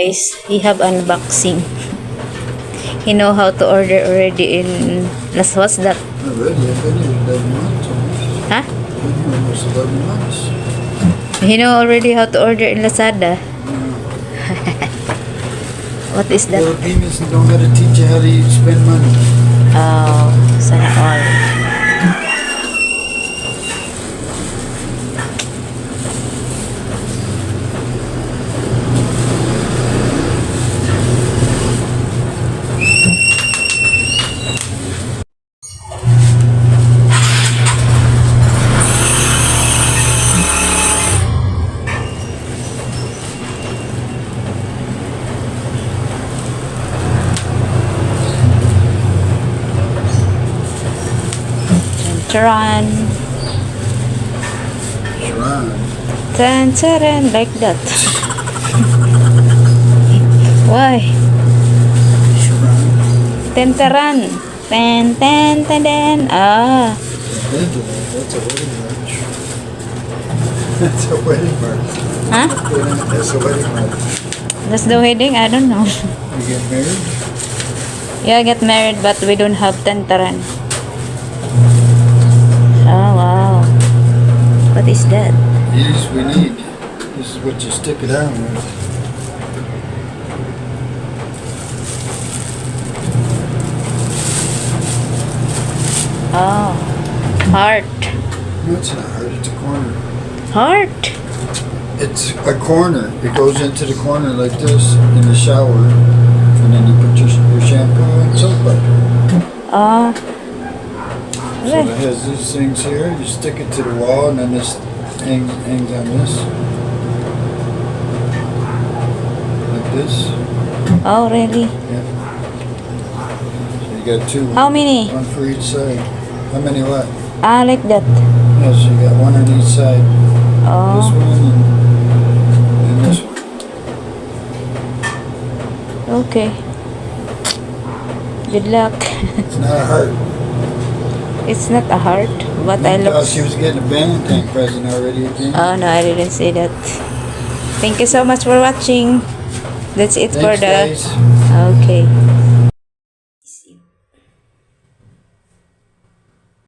Guys, he have unboxing. He know how to order already in what's that? Already, I've been here 11 months. Huh? I've been here almost 11 months. He know already how to order in Lazada. What is that? Filipinos don't know how to teach you how to spend money. Oh, sana all. Taran. Sharon. Taran, taran, like that. Why? Sharon. Tentaran. Ten, ten, ten, ten. Ah. That's a wedding march. That's a wedding march. Huh? That's a wedding march. That's the wedding? I don't know. You get married? Yeah, I get married, but we don't have tentaran. Oh, wow. What is that? These we need. This is what you stick it on with. Oh. Heart. No, it's not hard. It's a corner. Heart. It's a corner. It goes into the corner like this in the shower, and then you put your shampoo and soap butter. Oh. So it has these things here. You stick it to the wall, and then this hangs on this, like this. Oh, really? Yeah. So you got two. How many? One for each side. How many what? Ah, like that. Yeah, so you got one on each side. This Oh. one and this one. Okay. Good luck. It's not a heart. It's not a heart, but I thought look. she was getting a Valentine present already again. Oh no, I didn't say that. Thank you so much for watching. That's it for Thanks, the. guys. Okay.